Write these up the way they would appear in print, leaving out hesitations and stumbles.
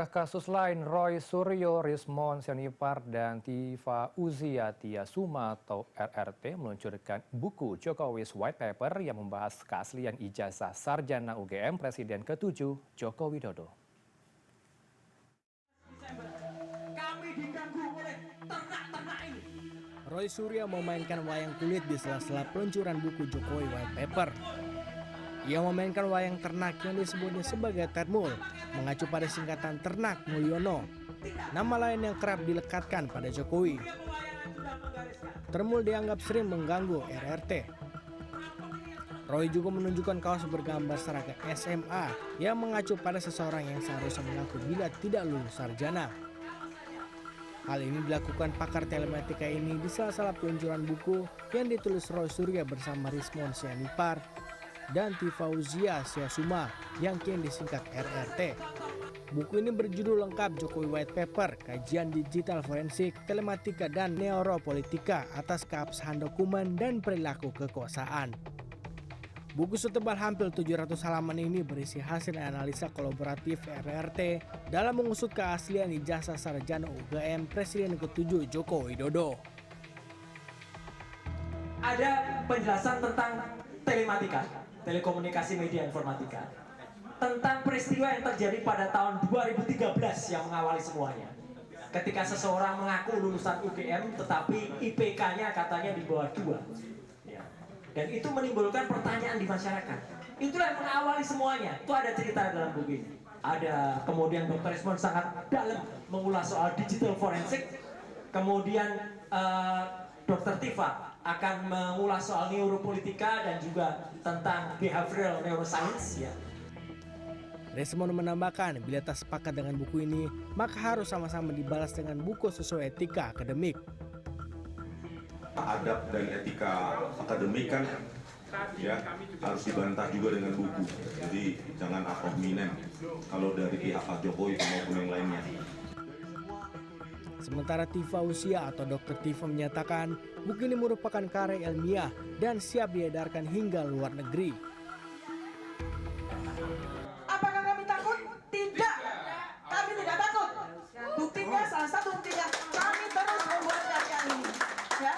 Kasus lain, Roy Suryo, Rismon Sianipar, dan Tifa Uziatia Suma atau RRT meluncurkan buku Jokowi's White Paper yang membahas keaslian ijazah sarjana UGM Presiden ke-7 Joko Widodo. Roy Suryo memainkan wayang kulit di sela-sela peluncuran buku Jokowi White Paper. Ia memainkan wayang ternak yang disebutnya sebagai Termul, mengacu pada singkatan Ternak Mulyono, nama lain yang kerap dilekatkan pada Jokowi. Termul dianggap sering mengganggu RRT. Roy juga menunjukkan kaos bergambar seragam SMA yang mengacu pada seseorang yang seharusnya mengaku bila tidak lulus sarjana. Hal ini dilakukan pakar telematika ini di sela-sela peluncuran buku yang ditulis Roy Suryo bersama Rismon Sianipar dan Tifa Uziatia Suma yang kini disingkat RRT. Buku ini berjudul lengkap Jokowi White Paper, kajian digital forensik, telematika dan neuropolitika atas keabsahan dokumen dan perilaku kekuasaan. Buku setebal hampir 700 halaman ini berisi hasil analisa kolaboratif RRT dalam mengusut keaslian ijazah sarjana UGM Presiden ke-7 Joko Widodo. Ada penjelasan tentang telematika, telekomunikasi media informatika, tentang peristiwa yang terjadi pada tahun 2013 yang mengawali semuanya. Ketika seseorang mengaku lulusan UGM tetapi IPK-nya katanya di bawah 2. Dan itu menimbulkan pertanyaan di masyarakat. Itulah yang mengawali semuanya. Itu ada cerita dalam buku ini. Ada kemudian Dr. Rismon sangat dalam mengulas soal digital forensik. Kemudian Dr. Tifa akan mengulas soal neuropolitika dan juga tentang behavioral neuroscience. Ya. Rismon menambahkan bila tak sepakat dengan buku ini, maka harus sama-sama dibalas dengan buku sesuai etika akademik. Adab dan etika akademik kan ya harus dibantah juga dengan buku. Jadi jangan ad hominem kalau dari pihak Pak Jokowi maupun yang lainnya. Sementara Tifa Usia atau Dr. Tifa menyatakan buku ini merupakan karya ilmiah dan siap diedarkan hingga luar negeri. Apakah kami takut? Tidak. Kami tidak takut. Buktinya, salah satu buktinya, kami terus membuat karya ini. Ya,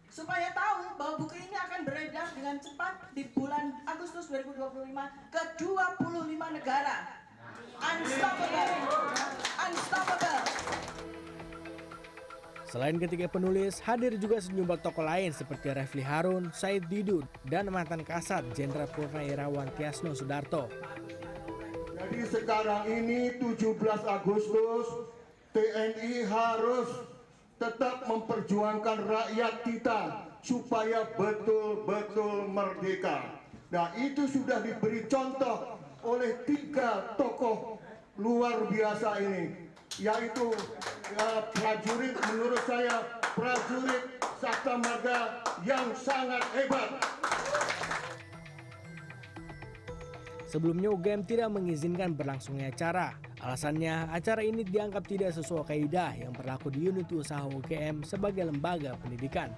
supaya tahu bahwa buku ini akan beredar dengan cepat di bulan Agustus 2025 ke 25 negara. Unstoppable. Unstoppable. Selain ketiga penulis, hadir juga sejumlah tokoh lain seperti Refli Harun, Said Didu, dan mantan Kasat Jenderal Purnawirawan Tiasno Sudarto. Jadi sekarang ini 17 Agustus, TNI harus tetap memperjuangkan rakyat kita supaya betul-betul merdeka. Nah, itu sudah diberi contoh oleh 3 tokoh luar biasa ini, yaitu prajurit, menurut saya prajurit Sakta Marga yang sangat hebat. Sebelumnya UGM tidak mengizinkan berlangsungnya acara. Alasannya, acara ini dianggap tidak sesuai kaidah yang berlaku di unit usaha UGM sebagai lembaga pendidikan.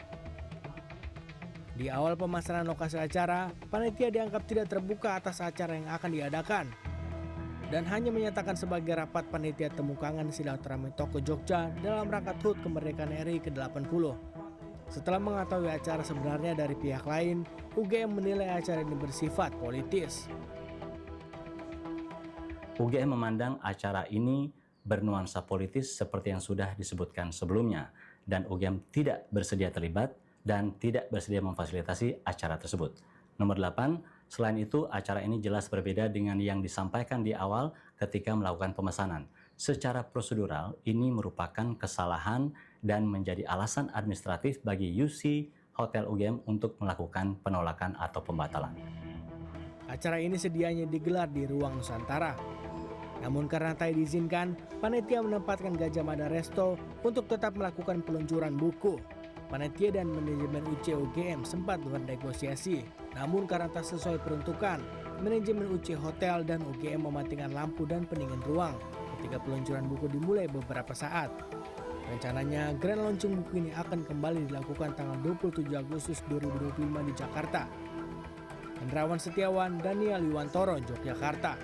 Di awal pemasaran lokasi acara, panitia dianggap tidak terbuka atas acara yang akan diadakan dan hanya menyatakan sebagai rapat panitia temukangan silaturahmi tokoh Jogja dalam rangka HUT kemerdekaan RI ke-80. Setelah mengetahui acara sebenarnya dari pihak lain, UGM menilai acara ini bersifat politis. UGM memandang acara ini bernuansa politis seperti yang sudah disebutkan sebelumnya, dan UGM tidak bersedia terlibat dan tidak bersedia memfasilitasi acara tersebut. Nomor 8, selain itu acara ini jelas berbeda dengan yang disampaikan di awal ketika melakukan pemesanan. Secara prosedural, ini merupakan kesalahan dan menjadi alasan administratif bagi UC Hotel UGM untuk melakukan penolakan atau pembatalan. Acara ini sedianya digelar di Ruang Nusantara. Namun karena tak diizinkan, panitia menempatkan Gajah Mada Resto untuk tetap melakukan peluncuran buku. Panitia dan manajemen UC UGM sempat bernegosiasi, namun karena tak sesuai peruntukan, manajemen UC Hotel dan UGM mematikan lampu dan pendingin ruang ketika peluncuran buku dimulai beberapa saat. Rencananya, grand launching buku ini akan kembali dilakukan tanggal 27 Agustus 2025 di Jakarta. Hendrawan Setiawan, Daniel Yuwantoro, Yogyakarta.